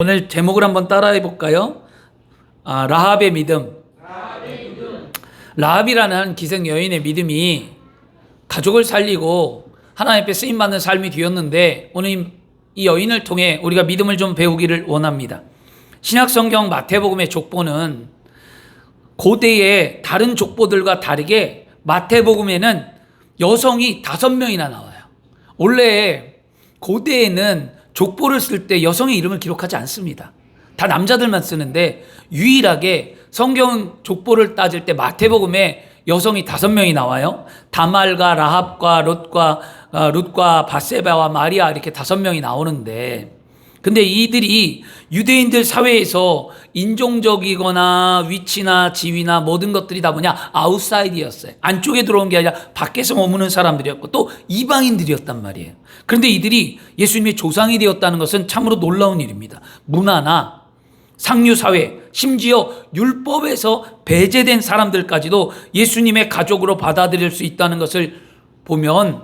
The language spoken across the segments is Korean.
오늘 제목을 한번 따라해 볼까요? 라합의 믿음. 라합이라는 기생 여인의 믿음이 가족을 살리고 하나님 앞에 쓰임받는 삶이 되었는데, 오늘 이 여인을 통해 우리가 믿음을 좀 배우기를 원합니다. 신약성경 마태복음의 족보는 고대의 다른 족보들과 다르게 마태복음에는 여성이 5명이나 나와요. 원래 고대에는 족보를 쓸 때 여성의 이름을 기록하지 않습니다. 다 남자들만 쓰는데, 유일하게 성경 족보를 따질 때 마태복음에 여성이 5명이 나와요. 다말과 라합과 룻과 바세바와 마리아, 이렇게 5명이 나오는데, 근데 이들이 유대인들 사회에서 인종적이거나 위치나 지위나 모든 것들이 다 아웃사이드였어요. 안쪽에 들어온 게 아니라 밖에서 머무는 사람들이었고, 또 이방인들이었단 말이에요. 그런데 이들이 예수님의 조상이 되었다는 것은 참으로 놀라운 일입니다. 문화나 상류사회, 심지어 율법에서 배제된 사람들까지도 예수님의 가족으로 받아들일 수 있다는 것을 보면,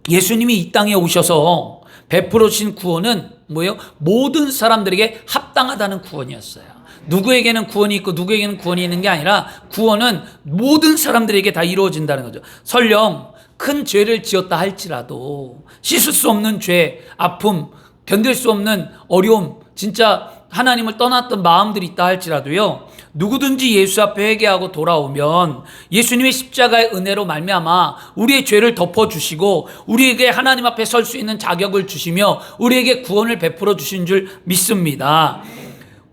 예수님이 이 땅에 오셔서 베풀어 주신 구원은 뭐예요? 모든 사람들에게 합당하다는 구원이었어요. 누구에게는 구원이 있고 누구에게는 구원이 있는 게 아니라, 구원은 모든 사람들에게 다 이루어진다는 거죠. 설령 큰 죄를 지었다 할지라도 씻을 수 없는 죄, 아픔, 견딜 수 없는 어려움, 진짜 하나님을 떠났던 마음들이 있다 할지라도요, 누구든지 예수 앞에 회개하고 돌아오면 예수님의 십자가의 은혜로 말미암아 우리의 죄를 덮어주시고 우리에게 하나님 앞에 설 수 있는 자격을 주시며 우리에게 구원을 베풀어 주신 줄 믿습니다.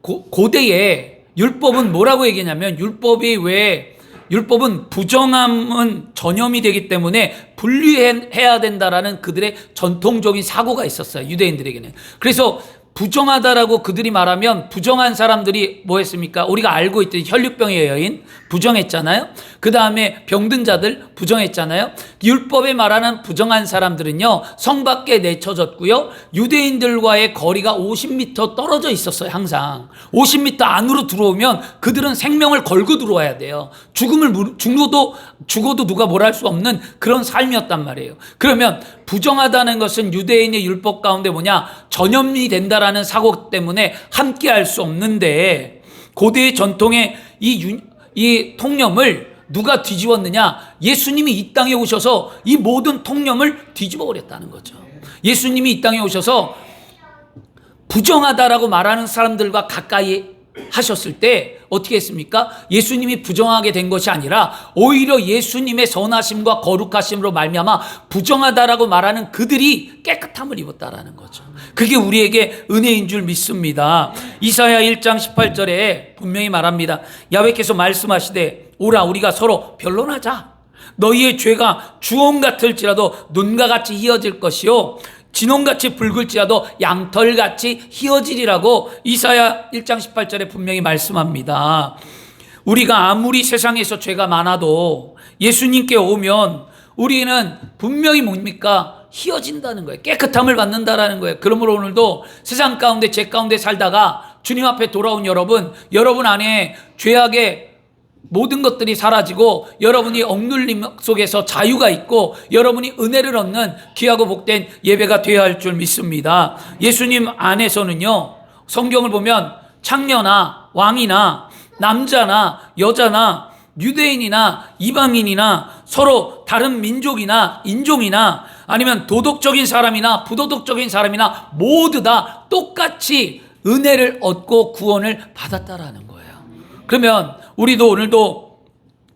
고대에 율법은 뭐라고 얘기하냐면, 율법은 부정함은 전염이 되기 때문에 분리해야 된다라는 그들의 전통적인 사고가 있었어요, 유대인들에게는. 그래서 부정하다라고 그들이 말하면, 부정한 사람들이 뭐 했습니까? 우리가 알고 있듯이 혈류병의 여인 부정했잖아요. 그 다음에 병든 자들 부정했잖아요. 율법에 말하는 부정한 사람들은요, 성 밖에 내쳐졌고요, 유대인들과의 거리가 50m 떨어져 있었어요. 항상 50m 안으로 들어오면 그들은 생명을 걸고 들어와야 돼요. 죽어도 누가 뭘 할 수 없는 그런 삶이었단 말이에요. 그러면 부정하다는 것은 유대인의 율법 가운데 전염이 된다라는 사고 때문에 함께 할 수 없는데, 고대의 전통의 이 통념을 누가 뒤집었느냐? 예수님이 이 땅에 오셔서 이 모든 통념을 뒤집어 버렸다는 거죠. 예수님이 이 땅에 오셔서 부정하다라고 말하는 사람들과 가까이 하셨을 때 어떻게 했습니까? 예수님이 부정하게 된 것이 아니라 오히려 예수님의 선하심과 거룩하심으로 말미암아 부정하다라고 말하는 그들이 깨끗함을 입었다라는 거죠. 그게 우리에게 은혜인 줄 믿습니다. 이사야 1장 18절에 분명히 말합니다. 야훼께서 말씀하시되, 오라 우리가 서로 변론하자. 너희의 죄가 주홍 같을지라도 눈과 같이 희어질 것이요 진홍같이 붉을지라도 양털같이 희어지리라고 이사야 1장 18절에 분명히 말씀합니다. 우리가 아무리 세상에서 죄가 많아도 예수님께 오면 우리는 분명히 뭡니까? 희어진다는 거예요. 깨끗함을 받는다라는 거예요. 그러므로 오늘도 세상 가운데 죄 가운데 살다가 주님 앞에 돌아온 여러분 안에 죄악의 모든 것들이 사라지고 여러분이 억눌림 속에서 자유가 있고 여러분이 은혜를 얻는 귀하고 복된 예배가 되어야 할 줄 믿습니다. 예수님 안에서는요, 성경을 보면 창녀나 왕이나 남자나 여자나 유대인이나 이방인이나 서로 다른 민족이나 인종이나 아니면 도덕적인 사람이나 부도덕적인 사람이나 모두 다 똑같이 은혜를 얻고 구원을 받았다라는 거예요. 그러면 우리도 오늘도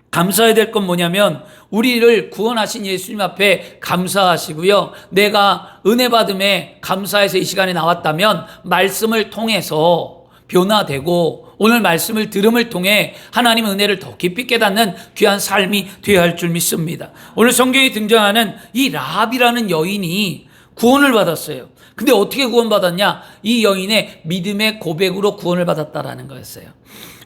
감사해야 될 건 뭐냐면, 우리를 구원하신 예수님 앞에 감사하시고요, 내가 은혜 받음에 감사해서 이 시간에 나왔다면 말씀을 통해서 변화되고 오늘 말씀을 들음을 통해 하나님 은혜를 더 깊이 깨닫는 귀한 삶이 되어야 할 줄 믿습니다. 오늘 성경에 등장하는 이 라합이라는 여인이 구원을 받았어요. 근데 어떻게 구원받았냐? 이 여인의 믿음의 고백으로 구원을 받았다라는 거였어요.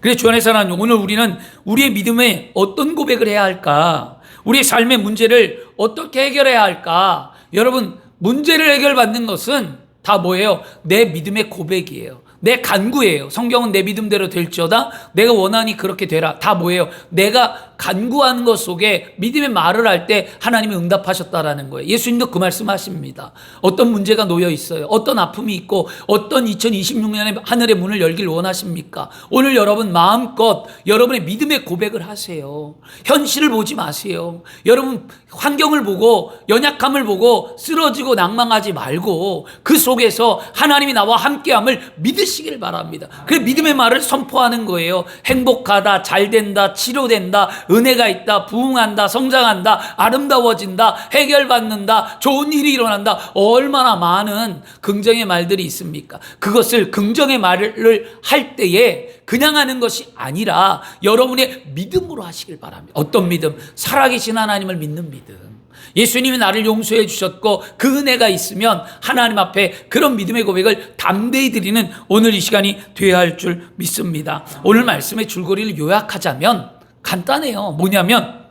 그래서 주안의 사랑하는, 오늘 우리는 우리의 믿음에 어떤 고백을 해야 할까? 우리의 삶의 문제를 어떻게 해결해야 할까? 여러분, 문제를 해결받는 것은 다 뭐예요? 내 믿음의 고백이에요. 내 간구예요. 성경은 내 믿음대로 될지어다 내가 원하니 그렇게 되라. 다 뭐예요? 내가 간구하는 것 속에 믿음의 말을 할 때 하나님이 응답하셨다라는 거예요. 예수님도 그 말씀하십니다. 어떤 문제가 놓여 있어요. 어떤 아픔이 있고 어떤 2026년에 하늘의 문을 열길 원하십니까? 오늘 여러분 마음껏 여러분의 믿음의 고백을 하세요. 현실을 보지 마세요. 여러분 환경을 보고 연약함을 보고 쓰러지고 낭망하지 말고 그 속에서 하나님이 나와 함께함을 믿으시길 바랍니다. 그래 믿음의 말을 선포하는 거예요. 행복하다, 잘된다, 치료된다, 은혜가 있다, 부흥한다, 성장한다, 아름다워진다, 해결받는다, 좋은 일이 일어난다. 얼마나 많은 긍정의 말들이 있습니까? 그것을 긍정의 말을 할 때에 그냥 하는 것이 아니라 여러분의 믿음으로 하시길 바랍니다. 어떤 믿음? 살아계신 하나님을 믿는 믿음. 예수님이 나를 용서해 주셨고 그 은혜가 있으면 하나님 앞에 그런 믿음의 고백을 담대히 드리는 오늘 이 시간이 되어야 할 줄 믿습니다. 오늘 말씀의 줄거리를 요약하자면 간단해요. 뭐냐면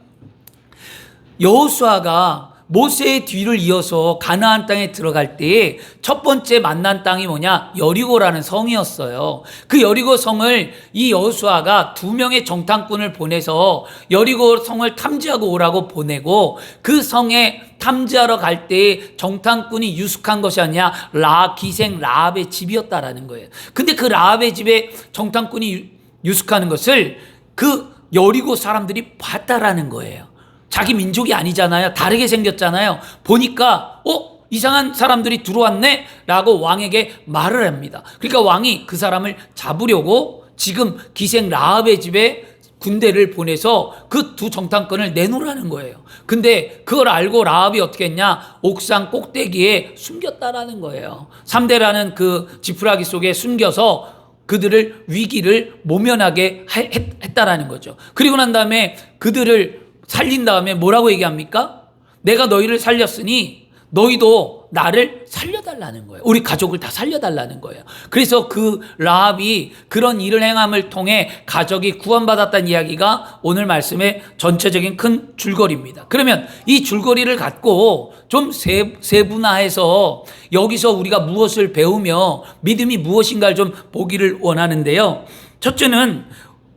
여호수아가 모세의 뒤를 이어서 가나안 땅에 들어갈 때에 첫 번째 만난 땅이 뭐냐? 여리고라는 성이었어요. 그 여리고 성을 이 여호수아가 2명의 정탐꾼을 보내서 여리고 성을 탐지하고 오라고 보내고 그 성에 탐지하러 갈 때에 정탐꾼이 유숙한 것이 아니냐? 기생 라합의 집이었다라는 거예요. 근데 그 라합의 집에 정탐꾼이 유숙하는 것을 그 여리고 사람들이 봤다라는 거예요. 자기 민족이 아니잖아요. 다르게 생겼잖아요. 보니까 이상한 사람들이 들어왔네? 라고 왕에게 말을 합니다. 그러니까 왕이 그 사람을 잡으려고 지금 기생 라합의 집에 군대를 보내서 그 2 정탐꾼을 내놓으라는 거예요. 근데 그걸 알고 라합이 어떻게 했냐? 옥상 꼭대기에 숨겼다라는 거예요. 3대라는 그 지푸라기 속에 숨겨서 그들을 위기를 모면하게 했다라는 거죠. 그리고 난 다음에 그들을 살린 다음에 뭐라고 얘기합니까? 내가 너희를 살렸으니 너희도 나를 살려달라는 거예요. 우리 가족을 다 살려달라는 거예요. 그래서 그 라합이 그런 일을 행함을 통해 가족이 구원받았다는 이야기가 오늘 말씀의 전체적인 큰 줄거리입니다. 그러면 이 줄거리를 갖고 좀 세분화해서 여기서 우리가 무엇을 배우며 믿음이 무엇인가를 좀 보기를 원하는데요. 첫째는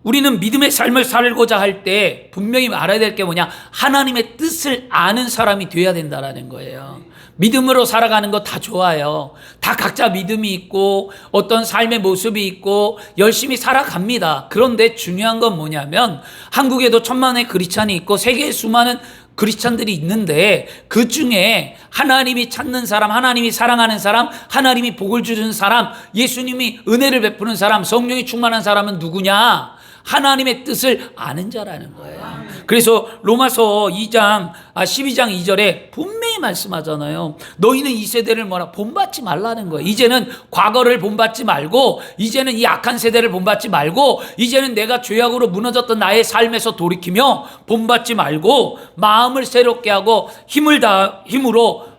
우리는 믿음의 삶을 살고자 할 때 분명히 알아야 될 게 뭐냐? 하나님의 뜻을 아는 사람이 되어야 된다는 거예요. 믿음으로 살아가는 거 다 좋아요. 다 각자 믿음이 있고 어떤 삶의 모습이 있고 열심히 살아갑니다. 그런데 중요한 건 뭐냐면 한국에도 천만의 크리스찬이 있고 세계에 수많은 크리스찬들이 있는데 그 중에 하나님이 찾는 사람, 하나님이 사랑하는 사람, 하나님이 복을 주는 사람, 예수님이 은혜를 베푸는 사람, 성령이 충만한 사람은 누구냐? 하나님의 뜻을 아는 자라는 거예요. 그래서 로마서 12장 2절에 분명히 말씀하잖아요. 너희는 이 세대를 뭐라 본받지 말라는 거예요. 이제는 과거를 본받지 말고 이제는 이 악한 세대를 본받지 말고 이제는 내가 죄악으로 무너졌던 나의 삶에서 돌이키며 본받지 말고 마음을 새롭게 하고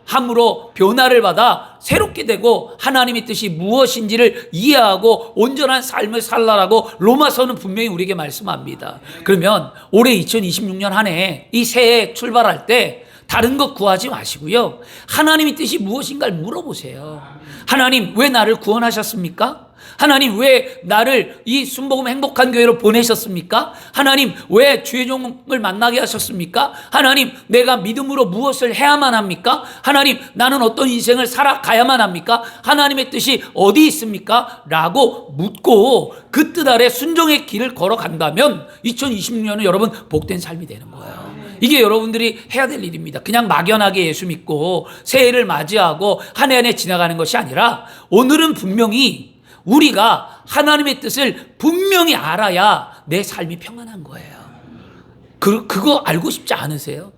함으로 변화를 받아 새롭게 되고 하나님의 뜻이 무엇인지를 이해하고 온전한 삶을 살라라고 로마서는 분명히 우리에게 말씀합니다. 그러면 올해 2026년 한 해 이 새해 출발할 때 다른 것 구하지 마시고요. 하나님의 뜻이 무엇인가를 물어보세요. 하나님 왜 나를 구원하셨습니까? 하나님 왜 나를 이 순복음 행복한 교회로 보내셨습니까? 하나님 왜 주의종을 만나게 하셨습니까? 하나님 내가 믿음으로 무엇을 해야만 합니까? 하나님 나는 어떤 인생을 살아가야만 합니까? 하나님의 뜻이 어디 있습니까? 라고 묻고 그 뜻 아래 순종의 길을 걸어간다면 2026년은 여러분 복된 삶이 되는 거예요. 이게 여러분들이 해야 될 일입니다. 그냥 막연하게 예수 믿고 새해를 맞이하고 한 해 한 해 지나가는 것이 아니라 오늘은 분명히 우리가 하나님의 뜻을 분명히 알아야 내 삶이 평안한 거예요. 그거 알고 싶지 않으세요?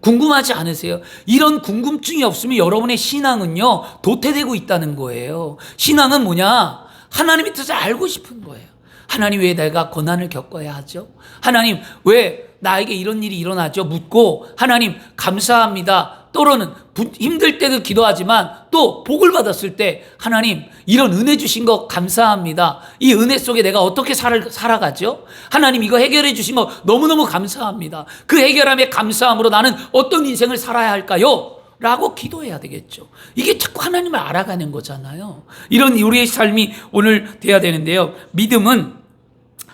궁금하지 않으세요? 이런 궁금증이 없으면 여러분의 신앙은요 도태되고 있다는 거예요. 신앙은 뭐냐? 하나님의 뜻을 알고 싶은 거예요. 하나님 왜 내가 고난을 겪어야 하죠? 하나님 왜 나에게 이런 일이 일어나죠? 묻고 하나님 감사합니다. 또는 힘들 때도 기도하지만 또 복을 받았을 때 하나님 이런 은혜 주신 거 감사합니다. 이 은혜 속에 내가 어떻게 살아가죠? 하나님 이거 해결해 주신 거 너무너무 감사합니다. 그 해결함에 감사함으로 나는 어떤 인생을 살아야 할까요? 라고 기도해야 되겠죠. 이게 자꾸 하나님을 알아가는 거잖아요. 이런 우리의 삶이 오늘 돼야 되는데요. 믿음은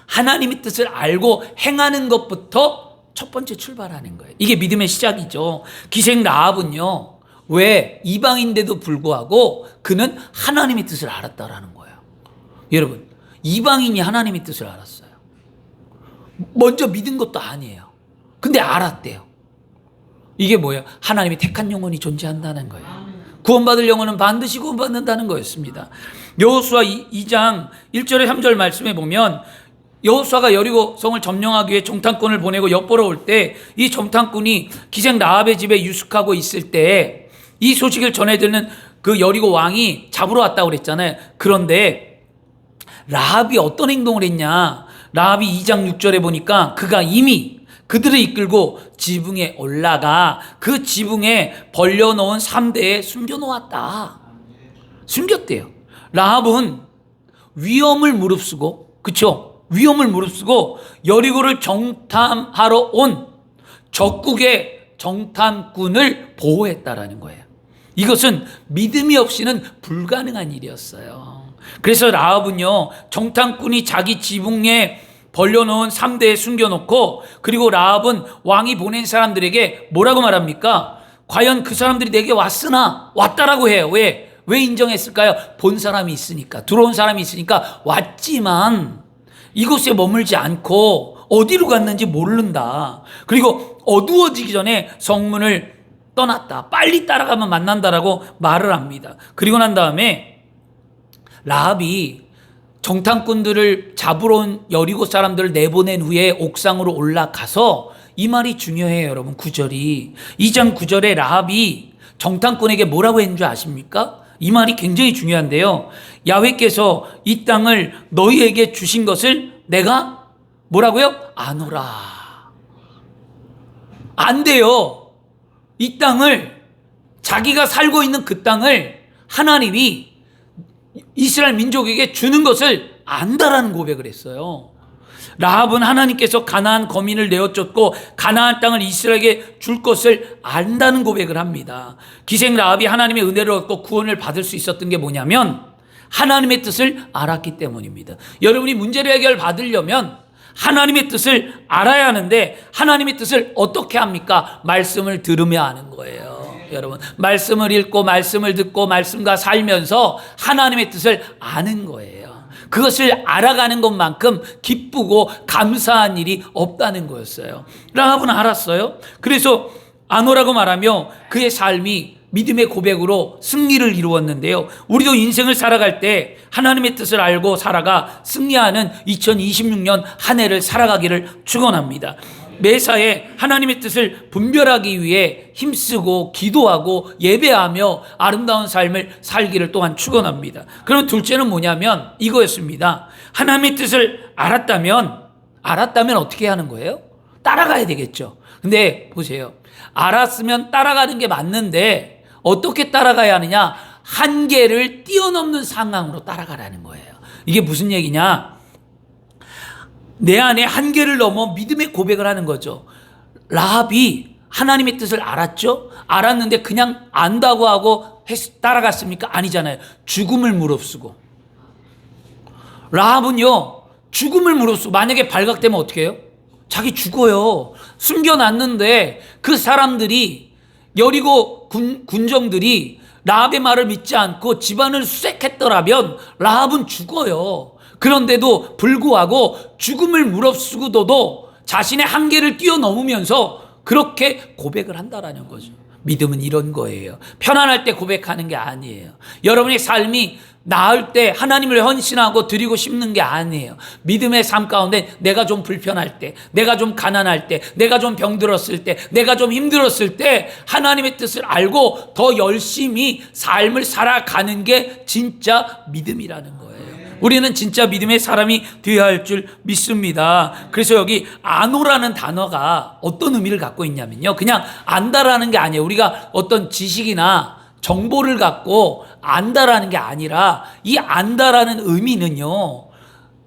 하나님의 뜻을 알고 행하는 것부터 첫 번째 출발하는 거예요. 이게 믿음의 시작이죠. 기생 라합은요, 왜 이방인데도 불구하고 그는 하나님의 뜻을 알았다라는 거예요. 여러분, 이방인이 하나님의 뜻을 알았어요. 먼저 믿은 것도 아니에요. 근데 알았대요. 이게 뭐예요? 하나님이 택한 영혼이 존재한다는 거예요. 구원받을 영혼은 반드시 구원받는다는 거였습니다. 여호수아 2장 1절에 3절 말씀에 보면 여호수아가 여리고 성을 점령하기 위해 정탐꾼을 보내고 엿보러 올 때 이 정탐꾼이 기생 라합의 집에 유숙하고 있을 때 이 소식을 전해 듣는 그 여리고 왕이 잡으러 왔다고 그랬잖아요. 그런데 라합이 어떤 행동을 했냐? 라합이 2장 6절에 보니까 그가 이미 그들을 이끌고 지붕에 올라가 그 지붕에 벌려놓은 3대에 숨겨놓았다. 숨겼대요. 라합은 위험을 무릅쓰고, 그쵸? 위험을 무릅쓰고 여리고를 정탐하러 온 적국의 정탐꾼을 보호했다라는 거예요. 이것은 믿음이 없이는 불가능한 일이었어요. 그래서 라합은요, 정탐꾼이 자기 지붕에 벌려놓은 3대에 숨겨놓고, 그리고 라합은 왕이 보낸 사람들에게 뭐라고 말합니까? 과연 그 사람들이 내게 왔다라고 해요. 왜 인정했을까요? 본 사람이 있으니까, 들어온 사람이 있으니까 왔지만 이곳에 머물지 않고 어디로 갔는지 모른다. 그리고 어두워지기 전에 성문을 떠났다. 빨리 따라가면 만난다라고 말을 합니다. 그리고 난 다음에 라합이 정탐꾼들을 잡으러 온 여리고 사람들을 내보낸 후에 옥상으로 올라가서, 이 말이 중요해요, 여러분. 9절이 2장 9절에 라합이 정탐꾼에게 뭐라고 했는 줄 아십니까? 이 말이 굉장히 중요한데요. 야훼께서 이 땅을 너희에게 주신 것을 내가 뭐라고요? 아노라. 안 돼요. 이 땅을, 자기가 살고 있는 그 땅을 하나님이 이스라엘 민족에게 주는 것을 안다라는 고백을 했어요. 라합은 하나님께서 가나안 거민을 내어쫓고 가나안 땅을 이스라엘에게 줄 것을 안다는 고백을 합니다. 기생 라합이 하나님의 은혜를 얻고 구원을 받을 수 있었던 게 뭐냐면 하나님의 뜻을 알았기 때문입니다. 여러분이 문제를 해결받으려면 하나님의 뜻을 알아야 하는데, 하나님의 뜻을 어떻게 합니까? 말씀을 들으며 아는 거예요. 여러분, 말씀을 읽고 말씀을 듣고 말씀과 살면서 하나님의 뜻을 아는 거예요. 그것을 알아가는 것만큼 기쁘고 감사한 일이 없다는 거였어요. 라합은 알았어요. 그래서 아노라고 말하며 그의 삶이 믿음의 고백으로 승리를 이루었는데요. 우리도 인생을 살아갈 때 하나님의 뜻을 알고 살아가 승리하는 2026년 한 해를 살아가기를 축원합니다. 매사에 하나님의 뜻을 분별하기 위해 힘쓰고 기도하고 예배하며 아름다운 삶을 살기를 또한 축원합니다. 그럼 둘째는 뭐냐면 이거였습니다. 하나님의 뜻을 알았다면 어떻게 하는 거예요? 따라가야 되겠죠. 근데 보세요. 알았으면 따라가는 게 맞는데 어떻게 따라가야 하느냐? 한계를 뛰어넘는 상황으로 따라가라는 거예요. 이게 무슨 얘기냐? 내 안에 한계를 넘어 믿음의 고백을 하는 거죠. 라합이 하나님의 뜻을 알았죠? 알았는데 그냥 안다고 하고 따라갔습니까? 아니잖아요. 죽음을 무릅쓰고. 라합은요, 죽음을 무릅쓰고, 만약에 발각되면 어떻게 해요? 자기 죽어요. 숨겨놨는데 그 사람들이, 여리고 군정들이 라합의 말을 믿지 않고 집안을 수색했더라면 라합은 죽어요. 그런데도 불구하고 죽음을 무릅쓰고도 자신의 한계를 뛰어넘으면서 그렇게 고백을 한다라는 거죠. 믿음은 이런 거예요. 편안할 때 고백하는 게 아니에요. 여러분의 삶이 나을 때 하나님을 헌신하고 드리고 싶는 게 아니에요. 믿음의 삶 가운데 내가 좀 불편할 때, 내가 좀 가난할 때, 내가 좀 병들었을 때, 내가 좀 힘들었을 때 하나님의 뜻을 알고 더 열심히 삶을 살아가는 게 진짜 믿음이라는 거예요. 우리는 진짜 믿음의 사람이 되어야 할 줄 믿습니다. 그래서 여기 아노라는 단어가 어떤 의미를 갖고 있냐면요, 그냥 안다라는 게 아니에요. 우리가 어떤 지식이나 정보를 갖고 안다라는 게 아니라, 이 안다라는 의미는요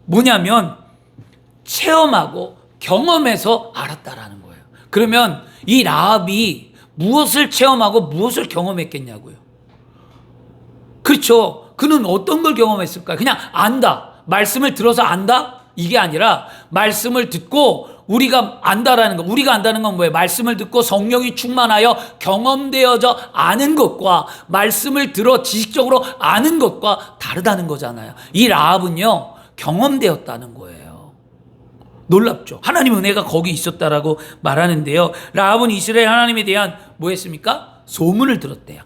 뭐냐면 체험하고 경험해서 알았다라는 거예요. 그러면 이 라합이 무엇을 체험하고 무엇을 경험했겠냐고요. 그렇죠. 그는 어떤 걸 경험했을까요? 그냥 안다, 말씀을 들어서 안다? 이게 아니라 말씀을 듣고 우리가 안다라는 거, 우리가 안다는 건 뭐예요? 말씀을 듣고 성령이 충만하여 경험되어져 아는 것과 말씀을 들어 지식적으로 아는 것과 다르다는 거잖아요. 이 라합은요, 경험되었다는 거예요. 놀랍죠? 하나님 은혜가 거기 있었다라고 말하는데요. 라합은 이스라엘 하나님에 대한 뭐 했습니까? 소문을 들었대요.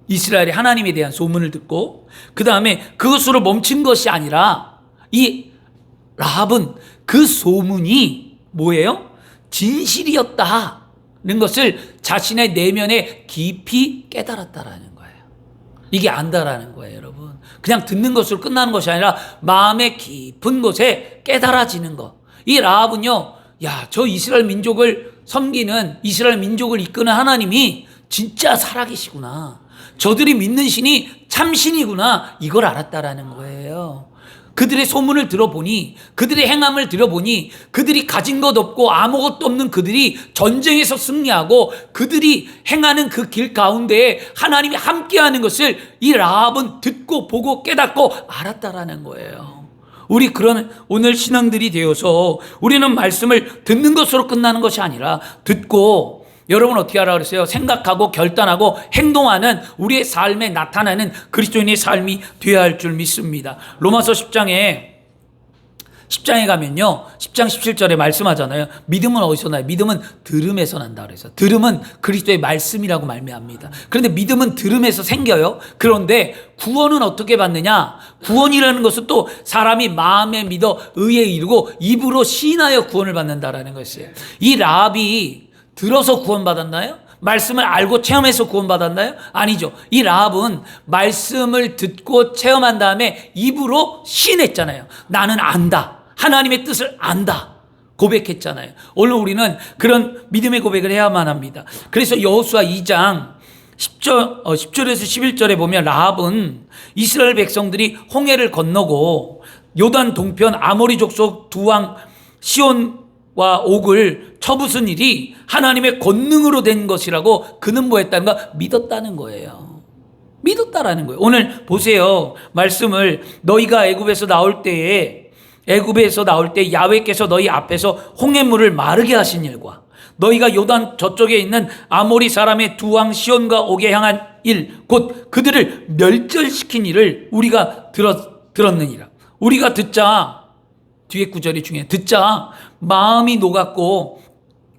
이스라엘이 하나님에 대한 소문을 듣고, 그 다음에 그것으로 멈춘 것이 아니라 이 라합은 그 소문이 뭐예요? 진실이었다는 것을 자신의 내면에 깊이 깨달았다라는 거예요. 이게 안다라는 거예요, 여러분. 그냥 듣는 것으로 끝나는 것이 아니라 마음의 깊은 곳에 깨달아지는 것. 이 라합은요, 야, 저 이스라엘 민족을 섬기는, 이스라엘 민족을 이끄는 하나님이 진짜 살아계시구나. 저들이 믿는 신이 참신이구나. 이걸 알았다라는 거예요. 그들의 소문을 들어보니, 그들의 행함을 들어보니, 그들이 가진 것 없고 아무것도 없는 그들이 전쟁에서 승리하고 그들이 행하는 그 길 가운데에 하나님이 함께하는 것을 이 라합은 듣고 보고 깨닫고 알았다라는 거예요. 우리 그런 오늘 신앙들이 되어서 우리는 말씀을 듣는 것으로 끝나는 것이 아니라 듣고, 여러분 어떻게 하라 그랬어요? 생각하고 결단하고 행동하는 우리의 삶에 나타나는 그리스도인의 삶이 되어야 할 줄 믿습니다. 로마서 10장에 가면요, 10장 17절에 말씀하잖아요. 믿음은 어디서 나요? 믿음은 들음에서 난다 그래서. 들음은 그리스도의 말씀이라고 말미암니다. 그런데 믿음은 들음에서 생겨요. 그런데 구원은 어떻게 받느냐? 구원이라는 것은 또 사람이 마음에 믿어 의에 이르고 입으로 시인하여 구원을 받는다라는 것이에요. 이 라합이 들어서 구원받았나요? 말씀을 알고 체험해서 구원받았나요? 아니죠. 이 라합은 말씀을 듣고 체험한 다음에 입으로 시인했잖아요. 나는 안다. 하나님의 뜻을 안다. 고백했잖아요. 오늘 우리는 그런 믿음의 고백을 해야만 합니다. 그래서 여호수아 2장 10절에서 11절에 보면 라합은 이스라엘 백성들이 홍해를 건너고 요단 동편 아모리 족속 두 왕 시온과 옥을 쳐부순 일이 하나님의 권능으로 된 것이라고 그는 뭐 했다는가? 믿었다는 거예요. 믿었다라는 거예요. 오늘 보세요. 말씀을 너희가 애굽에서 나올 때 야훼께서 너희 앞에서 홍해물을 마르게 하신 일과 너희가 요단 저쪽에 있는 아모리 사람의 두 왕 시온과 옥에 향한 일, 곧 그들을 멸절시킨 일을 우리가 들었느니라. 우리가 듣자, 뒤에 구절이 중요해. 듣자 마음이 녹았고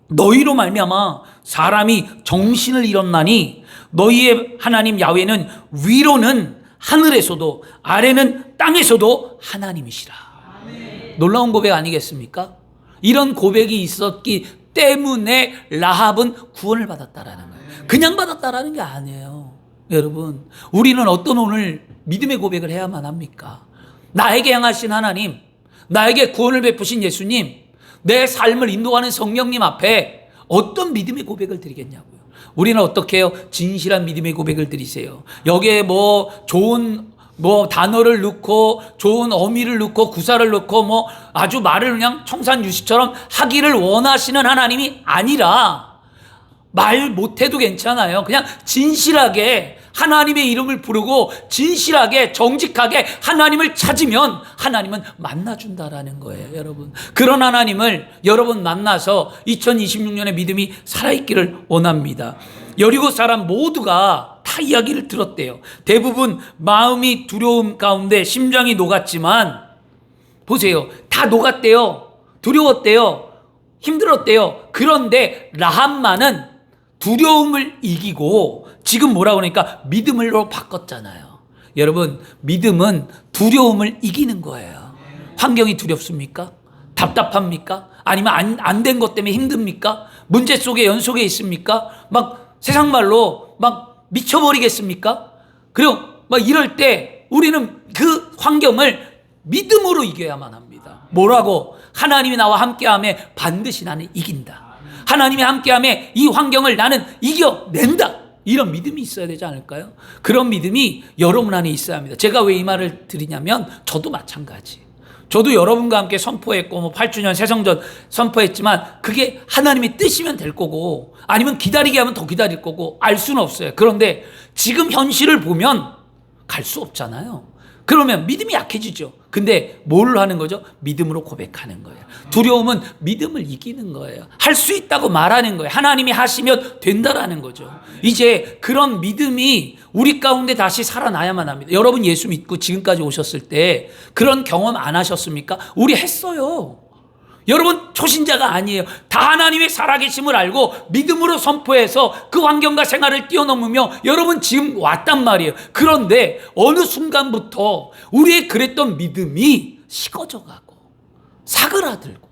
너희로 말미암아 사람이 정신을 잃었나니 너희의 하나님 야훼는 위로는 하늘에서도 아래는 땅에서도 하나님이시라. 아멘. 놀라운 고백 아니겠습니까? 이런 고백이 있었기 때문에 라합은 구원을 받았다라는 거예요. 그냥 받았다라는 게 아니에요. 여러분, 우리는 어떤 오늘 믿음의 고백을 해야만 합니까? 나에게 향하신 하나님, 나에게 구원을 베푸신 예수님, 내 삶을 인도하는 성령님 앞에 어떤 믿음의 고백을 드리겠냐고요. 우리는 어떻게 해요? 진실한 믿음의 고백을 드리세요. 여기에 좋은 단어를 넣고 좋은 어미를 넣고 구사를 넣고 아주 말을 그냥 청산유시처럼 하기를 원하시는 하나님이 아니라 말 못해도 괜찮아요. 그냥 진실하게 하나님의 이름을 부르고 진실하게 정직하게 하나님을 찾으면 하나님은 만나준다라는 거예요, 여러분. 그런 하나님을 여러분 만나서 2026년에 믿음이 살아있기를 원합니다. 여리고 사람 모두가 다 이야기를 들었대요. 대부분 마음이 두려움 가운데 심장이 녹았지만 보세요. 다 녹았대요. 두려웠대요. 힘들었대요. 그런데 라합만은 두려움을 이기고 지금 뭐라고 그러니까 믿음으로 바꿨잖아요. 여러분, 믿음은 두려움을 이기는 거예요. 환경이 두렵습니까? 답답합니까? 아니면 안 된 것 때문에 힘듭니까? 문제 속에 연속에 있습니까? 막 세상 말로 막 미쳐버리겠습니까? 그리고 막 이럴 때 우리는 그 환경을 믿음으로 이겨야만 합니다. 뭐라고? 하나님이 나와 함께하며 반드시 나는 이긴다. 하나님이 함께하며 이 환경을 나는 이겨낸다. 이런 믿음이 있어야 되지 않을까요? 그런 믿음이 여러분 안에 있어야 합니다. 제가 왜 이 말을 드리냐면 저도 마찬가지. 저도 여러분과 함께 선포했고 8주년 새성전 선포했지만 그게 하나님의 뜻이면 될 거고 아니면 기다리게 하면 더 기다릴 거고 알 수는 없어요. 그런데 지금 현실을 보면 갈 수 없잖아요. 그러면 믿음이 약해지죠. 근데 뭘 하는 거죠? 믿음으로 고백하는 거예요. 두려움은 믿음을 이기는 거예요. 할 수 있다고 말하는 거예요. 하나님이 하시면 된다라는 거죠. 이제 그런 믿음이 우리 가운데 다시 살아나야만 합니다. 여러분 예수 믿고 지금까지 오셨을 때 그런 경험 안 하셨습니까? 우리 했어요. 여러분 초신자가 아니에요. 다 하나님의 살아계심을 알고 믿음으로 선포해서 그 환경과 생활을 뛰어넘으며 여러분 지금 왔단 말이에요. 그런데 어느 순간부터 우리의 그랬던 믿음이 식어져가고 사그라들고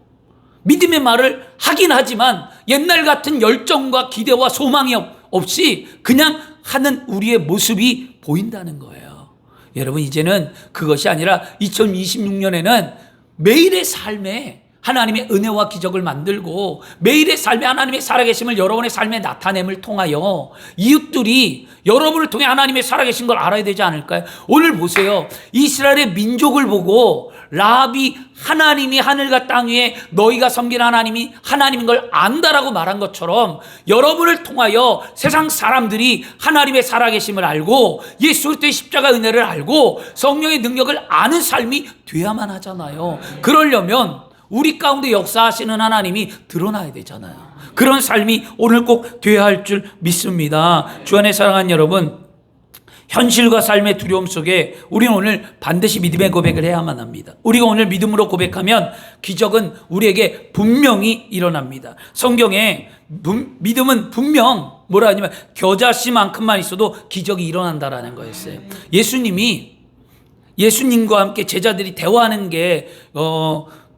믿음의 말을 하긴 하지만 옛날 같은 열정과 기대와 소망이 없이 그냥 하는 우리의 모습이 보인다는 거예요. 여러분 이제는 그것이 아니라 2026년에는 매일의 삶에 하나님의 은혜와 기적을 만들고 매일의 삶에 하나님의 살아계심을 여러분의 삶에 나타냄을 통하여 이웃들이 여러분을 통해 하나님의 살아계신 걸 알아야 되지 않을까요? 오늘 보세요. 이스라엘의 민족을 보고 라합이 하나님이 하늘과 땅 위에 너희가 섬기는 하나님이 하나님인 걸 안다라고 말한 것처럼 여러분을 통하여 세상 사람들이 하나님의 살아계심을 알고 예수 그리스도의 십자가 은혜를 알고 성령의 능력을 아는 삶이 돼야만 하잖아요. 그러려면 우리 가운데 역사하시는 하나님이 드러나야 되잖아요. 그런 삶이 오늘 꼭 돼야 할 줄 믿습니다. 주 안에 사랑하는 여러분, 현실과 삶의 두려움 속에 우리는 오늘 반드시 믿음의 고백을 해야만 합니다. 우리가 오늘 믿음으로 고백하면 기적은 우리에게 분명히 일어납니다. 성경에 믿음은 분명 뭐라 하냐면 겨자씨만큼만 있어도 기적이 일어난다라는 거였어요. 예수님과 함께 제자들이 대화하는 게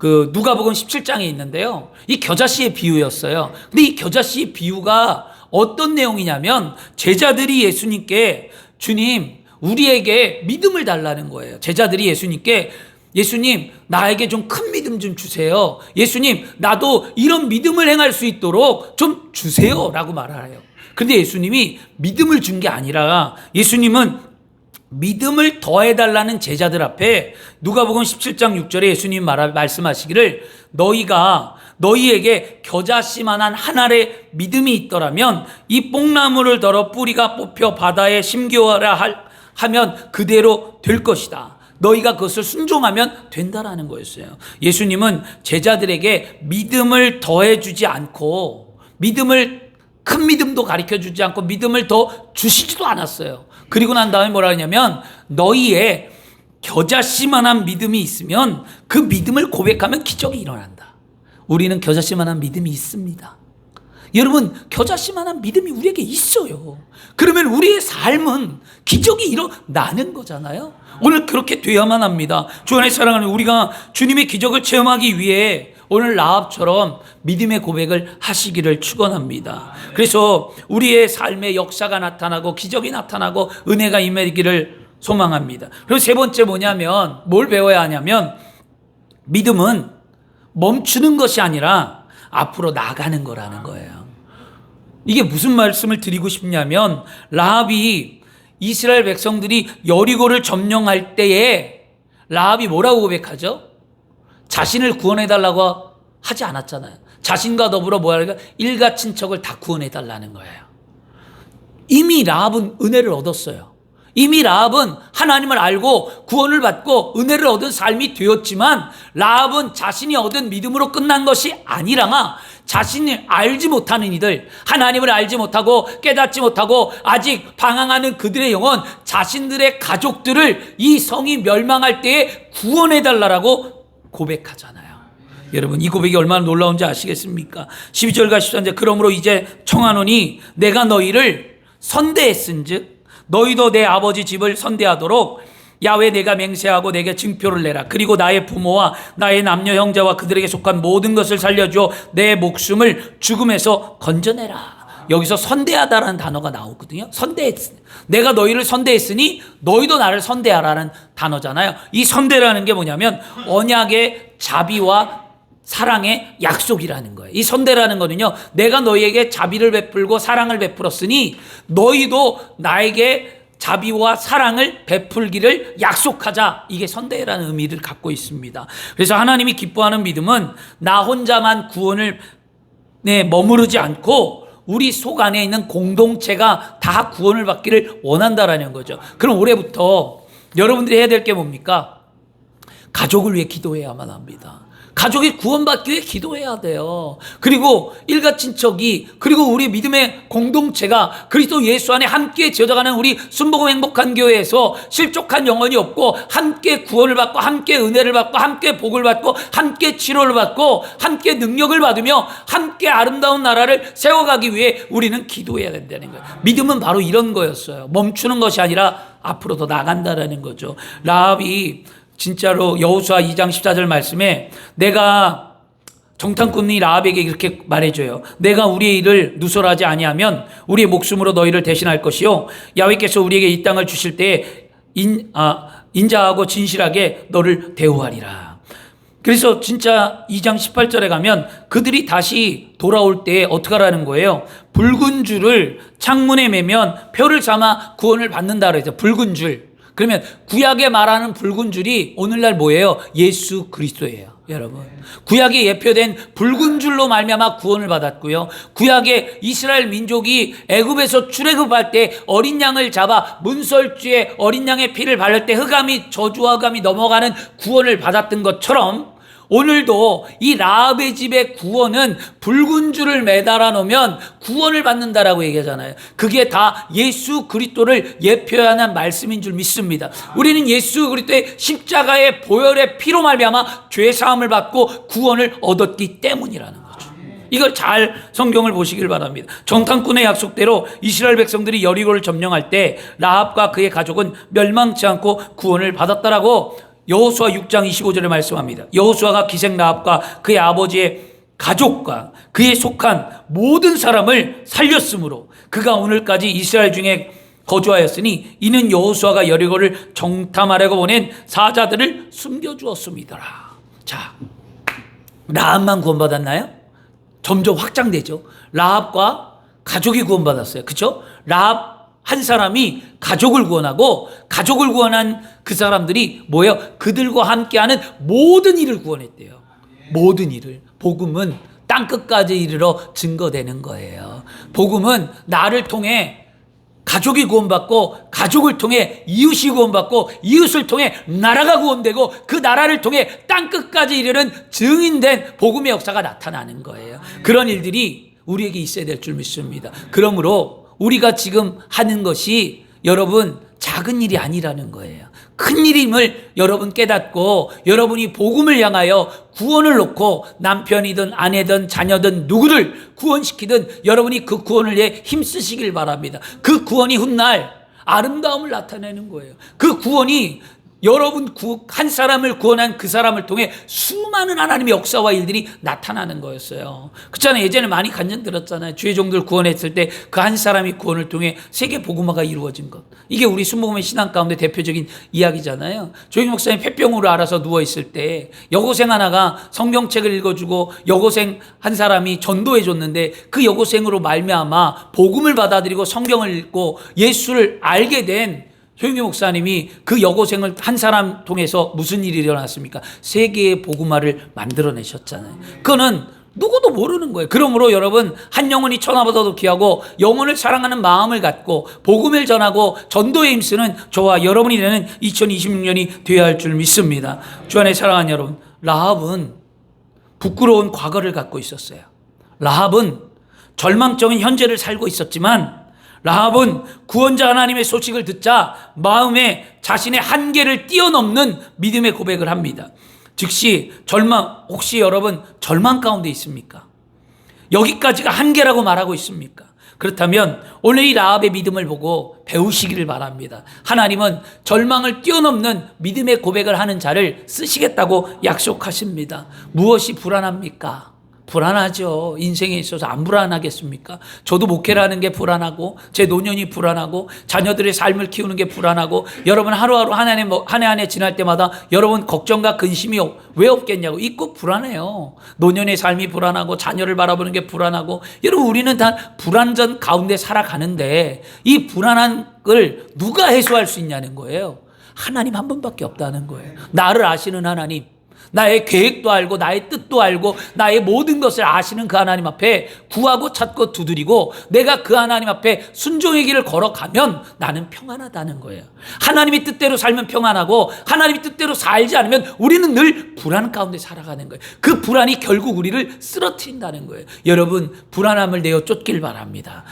누가복음 17장에 있는데요. 이 겨자씨의 비유였어요. 근데 이 겨자씨의 비유가 어떤 내용이냐면 제자들이 예수님께 주님, 우리에게 믿음을 달라는 거예요. 제자들이 예수님께 예수님, 나에게 좀 큰 믿음 좀 주세요. 예수님, 나도 이런 믿음을 행할 수 있도록 좀 주세요. 라고 말해요. 근데 예수님이 믿음을 준 게 아니라 예수님은 믿음을 더해달라는 제자들 앞에 누가복음 17장 6절에 예수님 말씀하시기를 너희가 너희에게 겨자씨만한 한 알의 믿음이 있더라면 이 뽕나무를 덜어 뿌리가 뽑혀 바다에 심겨라 하면 그대로 될 것이다. 너희가 그것을 순종하면 된다라는 거였어요. 예수님은 제자들에게 믿음을 더해주지 않고 큰 믿음도 가르쳐주지 않고 믿음을 더 주시지도 않았어요. 그리고 난 다음에 뭐라 하냐면 너희의 겨자씨만한 믿음이 있으면 그 믿음을 고백하면 기적이 일어난다. 우리는 겨자씨만한 믿음이 있습니다. 여러분 겨자씨만한 믿음이 우리에게 있어요. 그러면 우리의 삶은 기적이 일어나는 거잖아요. 오늘 그렇게 돼야만 합니다. 주 안에 사랑하는 우리가 주님의 기적을 체험하기 위해 오늘 라합처럼 믿음의 고백을 하시기를 축원합니다. 그래서 우리의 삶에 역사가 나타나고 기적이 나타나고 은혜가 임하기를 소망합니다. 그리고 세 번째 뭐냐면 뭘 배워야 하냐면 믿음은 멈추는 것이 아니라 앞으로 나가는 거라는 거예요. 이게 무슨 말씀을 드리고 싶냐면 라합이 이스라엘 백성들이 여리고를 점령할 때에 라합이 뭐라고 고백하죠? 자신을 구원해달라고 하지 않았잖아요. 자신과 더불어 일가 친척을 다 구원해달라는 거예요. 이미 라합은 은혜를 얻었어요. 이미 라합은 하나님을 알고 구원을 받고 은혜를 얻은 삶이 되었지만 라합은 자신이 얻은 믿음으로 끝난 것이 아니라 자신이 알지 못하는 이들, 하나님을 알지 못하고 깨닫지 못하고 아직 방황하는 그들의 영혼, 자신들의 가족들을 이 성이 멸망할 때에 구원해달라고 고백하잖아요. 여러분 이 고백이 얼마나 놀라운지 아시겠습니까? 12절과 13절 그러므로 이제 청하노니 내가 너희를 선대했은즉 너희도 내 아버지 집을 선대하도록 야외 내가 맹세하고 내게 증표를 내라. 그리고 나의 부모와 나의 남녀 형제와 그들에게 속한 모든 것을 살려줘 내 목숨을 죽음에서 건져내라. 여기서 선대하다라는 단어가 나오거든요. 내가 너희를 선대했으니 너희도 나를 선대하라는 단어잖아요. 이 선대라는 게 뭐냐면 언약의 자비와 사랑의 약속이라는 거예요. 이 선대라는 거는요, 내가 너희에게 자비를 베풀고 사랑을 베풀었으니 너희도 나에게 자비와 사랑을 베풀기를 약속하자. 이게 선대라는 의미를 갖고 있습니다. 그래서 하나님이 기뻐하는 믿음은 나 혼자만 구원을 머무르지 않고 우리 속 안에 있는 공동체가 다 구원을 받기를 원한다라는 거죠. 그럼 올해부터 여러분들이 해야 될 게 뭡니까? 가족을 위해 기도해야만 합니다. 가족이 구원받기 위해 기도해야 돼요. 그리고 일가친척이, 그리고 우리 믿음의 공동체가 그리스도 예수 안에 함께 지어져가는 우리 순복음 행복한 교회에서 실족한 영혼이 없고 함께 구원을 받고 함께 은혜를 받고 함께 복을 받고 함께 치료를 받고 함께 능력을 받으며 함께 아름다운 나라를 세워가기 위해 우리는 기도해야 된다는 거예요. 믿음은 바로 이런 거였어요. 멈추는 것이 아니라 앞으로 더 나간다라는 거죠. 라합이 진짜로 여호수아 2장 14절 말씀에 내가 정탐꾼이 라합에게 이렇게 말해줘요. 내가 우리의 일을 누설하지 아니하면 우리의 목숨으로 너희를 대신할 것이요 야훼께서 우리에게 이 땅을 주실 때에 인자하고 진실하게 너를 대우하리라. 그래서 진짜 2장 18절에 가면 그들이 다시 돌아올 때 어떻게 하라는 거예요? 붉은 줄을 창문에 매면 표를 삼아 구원을 받는다 그래서 붉은 줄. 그러면 구약에 말하는 붉은 줄이 오늘날 뭐예요? 예수 그리스도예요. 여러분, 구약에 예표된 붉은 줄로 말미암아 구원을 받았고요. 구약의 이스라엘 민족이 애굽에서 출애굽할 때 어린 양을 잡아 문설주에 어린 양의 피를 바를 때 흑암이 저주와 흑암이 넘어가는 구원을 받았던 것처럼 오늘도 이 라합의 집의 구원은 붉은 줄을 매달아 놓으면 구원을 받는다라고 얘기하잖아요. 그게 다 예수 그리스도를 예표하는 말씀인 줄 믿습니다. 우리는 예수 그리스도의 십자가의 보혈의 피로 말미암아 죄 사함을 받고 구원을 얻었기 때문이라는 거죠. 이걸 잘 성경을 보시길 바랍니다. 정탐꾼의 약속대로 이스라엘 백성들이 여리고를 점령할 때 라합과 그의 가족은 멸망치 않고 구원을 받았다라고 여호수아 6장 25절에 말씀합니다. 여호수아가 기생 라합과 그의 아버지의 가족과 그에 속한 모든 사람을 살렸으므로 그가 오늘까지 이스라엘 중에 거주하였으니 이는 여호수아가 여리고를 정탐하려고 보낸 사자들을 숨겨주었습니다. 자, 라합만 구원받았나요? 점점 확장되죠. 라합과 가족이 구원받았어요. 그렇죠? 라합 한 사람이 가족을 구원하고 가족을 구원한 그 사람들이 뭐예요? 그들과 함께하는 모든 일을 구원했대요. 모든 일을. 복음은 땅끝까지 이르러 증거되는 거예요. 복음은 나를 통해 가족이 구원받고 가족을 통해 이웃이 구원받고 이웃을 통해 나라가 구원되고 그 나라를 통해 땅끝까지 이르는 증인된 복음의 역사가 나타나는 거예요. 그런 일들이 우리에게 있어야 될 줄 믿습니다. 그러므로 우리가 지금 하는 것이 여러분 작은 일이 아니라는 거예요. 큰 일임을 여러분 깨닫고 여러분이 복음을 향하여 구원을 놓고 남편이든 아내든 자녀든 누구를 구원시키든 여러분이 그 구원을 위해 힘쓰시길 바랍니다. 그 구원이 훗날 아름다움을 나타내는 거예요. 그 구원이 여러분 한 사람을 구원한 그 사람을 통해 수많은 하나님의 역사와 일들이 나타나는 거였어요. 그렇잖아요. 예전에 많이 간증 들었잖아요. 주의 종들 구원했을 때 그 한 사람이 구원을 통해 세계 복음화가 이루어진 것. 이게 우리 순복음의 신앙 가운데 대표적인 이야기잖아요. 조영 목사님 폐병으로 알아서 누워있을 때 여고생 하나가 성경책을 읽어주고 여고생 한 사람이 전도해 줬는데 그 여고생으로 말미암아 복음을 받아들이고 성경을 읽고 예수를 알게 된 효영기 목사님이 그 여고생을 한 사람 통해서 무슨 일이 일어났습니까? 세계의 복음화를 만들어내셨잖아요. 그거는 누구도 모르는 거예요. 그러므로 여러분 한 영혼이 천하보다도 귀하고 영혼을 사랑하는 마음을 갖고 복음을 전하고 전도에 힘쓰는 저와 여러분이 되는 2026년이 되어야 할 줄 믿습니다. 주 안에 사랑하는 여러분, 라합은 부끄러운 과거를 갖고 있었어요. 라합은 절망적인 현재를 살고 있었지만 라합은 구원자 하나님의 소식을 듣자 마음에 자신의 한계를 뛰어넘는 믿음의 고백을 합니다. 즉시 혹시 여러분 절망 가운데 있습니까? 여기까지가 한계라고 말하고 있습니까? 그렇다면 오늘 이 라합의 믿음을 보고 배우시기를 바랍니다. 하나님은 절망을 뛰어넘는 믿음의 고백을 하는 자를 쓰시겠다고 약속하십니다. 무엇이 불안합니까? 불안하죠. 인생에 있어서 안 불안하겠습니까? 저도 목회를 하는 게 불안하고 제 노년이 불안하고 자녀들의 삶을 키우는 게 불안하고 여러분 하루하루 한 해 지날 때마다 여러분 걱정과 근심이 왜 없겠냐고. 있고 불안해요. 노년의 삶이 불안하고 자녀를 바라보는 게 불안하고 여러분 우리는 다 불안전 가운데 살아가는데 이 불안한 걸 누가 해소할 수 있냐는 거예요. 하나님 한 분밖에 없다는 거예요. 나를 아시는 하나님. 나의 계획도 알고 나의 뜻도 알고 나의 모든 것을 아시는 그 하나님 앞에 구하고 찾고 두드리고 내가 그 하나님 앞에 순종의 길을 걸어가면 나는 평안하다는 거예요. 하나님의 뜻대로 살면 평안하고 하나님의 뜻대로 살지 않으면 우리는 늘 불안 가운데 살아가는 거예요. 그 불안이 결국 우리를 쓰러뜨린다는 거예요. 여러분, 불안함을 내어 쫓길 바랍니다.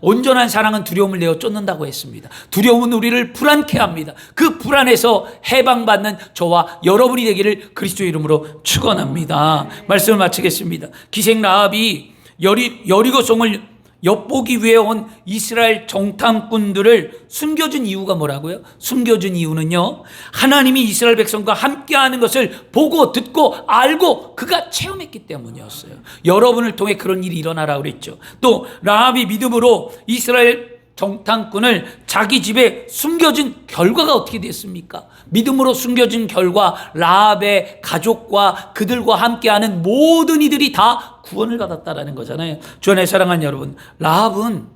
온전한 사랑은 두려움을 내어 쫓는다고 했습니다. 두려움은 우리를 불안케 합니다. 그 불안에서 해방받는 저와 여러분이 되기를 그리스도의 이름으로 축원합니다. 말씀을 마치겠습니다. 기생 라합이 여리고성을 엿보기 위해 온 이스라엘 정탐꾼들을 숨겨준 이유가 뭐라고요? 숨겨준 이유는요, 하나님이 이스라엘 백성과 함께하는 것을 보고 듣고 알고 그가 체험했기 때문이었어요. 여러분을 통해 그런 일이 일어나라고 그랬죠. 또 라합이 믿음으로 이스라엘 정탐꾼을 자기 집에 숨겨준 결과가 어떻게 됐습니까? 믿음으로 숨겨진 결과 라합의 가족과 그들과 함께하는 모든 이들이 다 구원을 받았다라는 거잖아요. 주 안에 사랑하는 여러분, 라합은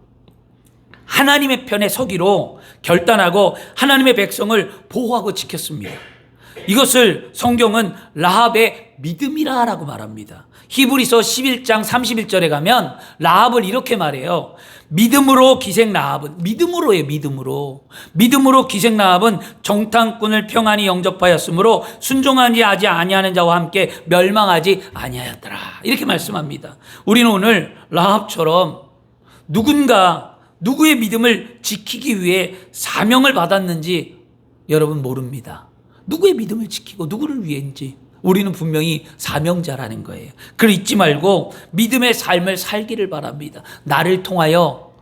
하나님의 편에 서기로 결단하고 하나님의 백성을 보호하고 지켰습니다. 이것을 성경은 라합의 믿음이라고 말합니다. 히브리서 11장 31절에 가면 라합을 이렇게 말해요. 믿음으로 기생 라합은, 믿음으로예요, 믿음으로 기생 라합은 정탐꾼을 평안히 영접하였으므로 순종하지 아니하는 자와 함께 멸망하지 아니하였더라. 이렇게 말씀합니다. 우리는 오늘 라합처럼 누구의 믿음을 지키기 위해 사명을 받았는지 여러분 모릅니다. 누구의 믿음을 지키고 누구를 위해인지 우리는 분명히 사명자라는 거예요. 그걸 잊지 말고 믿음의 삶을 살기를 바랍니다. 나를 통하여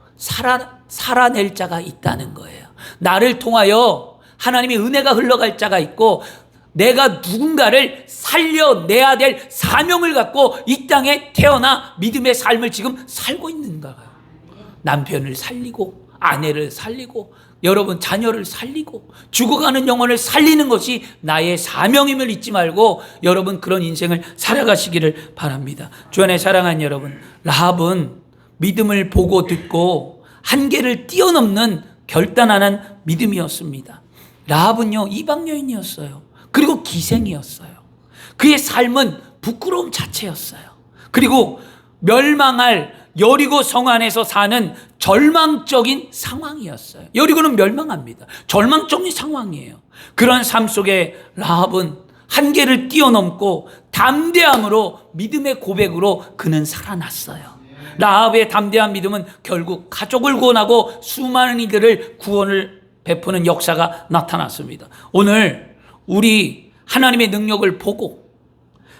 살아낼 자가 있다는 거예요. 나를 통하여 하나님의 은혜가 흘러갈 자가 있고 내가 누군가를 살려내야 될 사명을 갖고 이 땅에 태어나 믿음의 삶을 지금 살고 있는가. 남편을 살리고 아내를 살리고 여러분 자녀를 살리고 죽어가는 영혼을 살리는 것이 나의 사명임을 잊지 말고 여러분 그런 인생을 살아가시기를 바랍니다. 주 안에 사랑하는 여러분, 라합은 믿음을 보고 듣고 한계를 뛰어넘는 결단하는 믿음이었습니다. 라합은요, 이방 여인이었어요. 그리고 기생이었어요. 그의 삶은 부끄러움 자체였어요. 그리고 멸망할 여리고 성 안에서 사는 절망적인 상황이었어요. 여리고는 멸망합니다. 절망적인 상황이에요. 그런 삶 속에 라합은 한계를 뛰어넘고 담대함으로 믿음의 고백으로 그는 살아났어요. 라합의 담대한 믿음은 결국 가족을 구원하고 수많은 이들을 구원을 베푸는 역사가 나타났습니다. 오늘 우리 하나님의 능력을 보고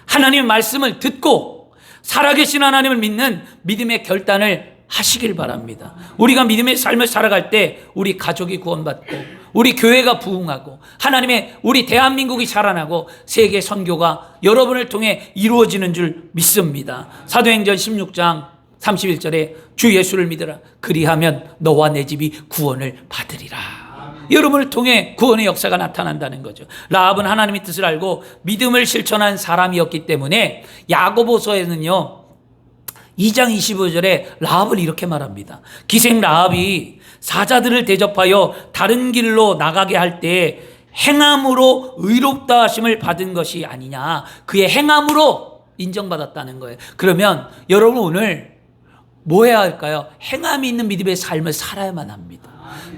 하나님의 말씀을 듣고 살아계신 하나님을 믿는 믿음의 결단을 하시길 바랍니다. 우리가 믿음의 삶을 살아갈 때 우리 가족이 구원받고 우리 교회가 부흥하고 하나님의 우리 대한민국이 살아나고 세계 선교가 여러분을 통해 이루어지는 줄 믿습니다. 사도행전 16장 31절에 주 예수를 믿으라 그리하면 너와 내 집이 구원을 받으리라. 여러분을 통해 구원의 역사가 나타난다는 거죠. 라합은 하나님의 뜻을 알고 믿음을 실천한 사람이었기 때문에 야고보서에는요 2장 25절에 라합을 이렇게 말합니다. 기생 라합이 사자들을 대접하여 다른 길로 나가게 할 때 행함으로 의롭다 하심을 받은 것이 아니냐. 그의 행함으로 인정받았다는 거예요. 그러면 여러분 오늘 뭐 해야 할까요? 행함이 있는 믿음의 삶을 살아야만 합니다.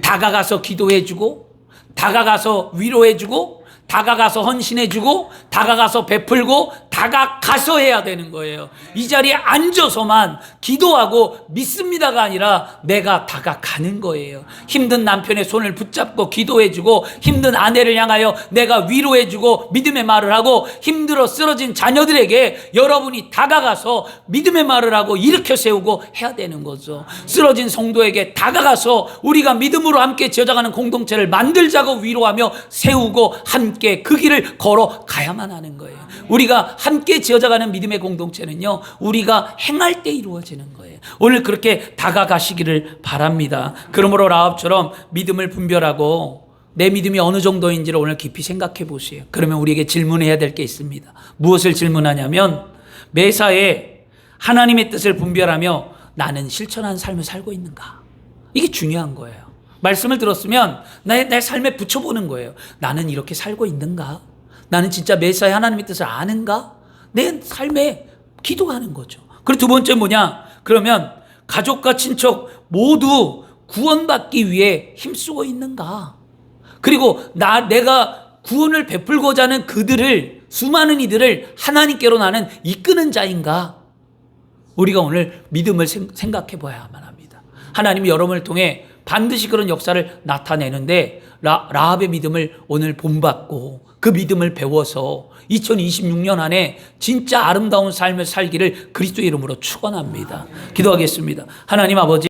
다가가서 기도해주고 다가가서 위로해주고 다가가서 헌신해주고 다가가서 베풀고 다가가서 해야 되는 거예요. 이 자리에 앉아서만 기도하고 믿습니다가 아니라 내가 다가가는 거예요. 힘든 남편의 손을 붙잡고 기도해주고 힘든 아내를 향하여 내가 위로해주고 믿음의 말을 하고 힘들어 쓰러진 자녀들에게 여러분이 다가가서 믿음의 말을 하고 일으켜 세우고 해야 되는 거죠. 쓰러진 성도에게 다가가서 우리가 믿음으로 함께 지어져가는 공동체를 만들자고 위로하며 세우고 함께 그 길을 걸어가야만 하는 거예요. 우리가 함께 지어져가는 믿음의 공동체는요 우리가 행할 때 이루어지는 거예요. 오늘 그렇게 다가가시기를 바랍니다. 그러므로 라합처럼 믿음을 분별하고 내 믿음이 어느 정도인지를 오늘 깊이 생각해 보세요. 그러면 우리에게 질문해야 될 게 있습니다. 무엇을 질문하냐면 매사에 하나님의 뜻을 분별하며 나는 실천한 삶을 살고 있는가? 이게 중요한 거예요. 말씀을 들었으면 내 삶에 붙여보는 거예요. 나는 이렇게 살고 있는가? 나는 진짜 메시아의 하나님의 뜻을 아는가? 내 삶에 기도하는 거죠. 그리고 두 번째 뭐냐? 그러면 가족과 친척 모두 구원받기 위해 힘쓰고 있는가? 그리고 내가 구원을 베풀고자 하는 그들을, 수많은 이들을 하나님께로 나는 이끄는 자인가? 우리가 오늘 믿음을 생각해 봐야만 합니다. 하나님이 여러분을 통해 반드시 그런 역사를 나타내는데 라합의 믿음을 오늘 본받고 그 믿음을 배워서 2026년 안에 진짜 아름다운 삶을 살기를 그리스도의 이름으로 축원합니다. 기도하겠습니다. 하나님 아버지,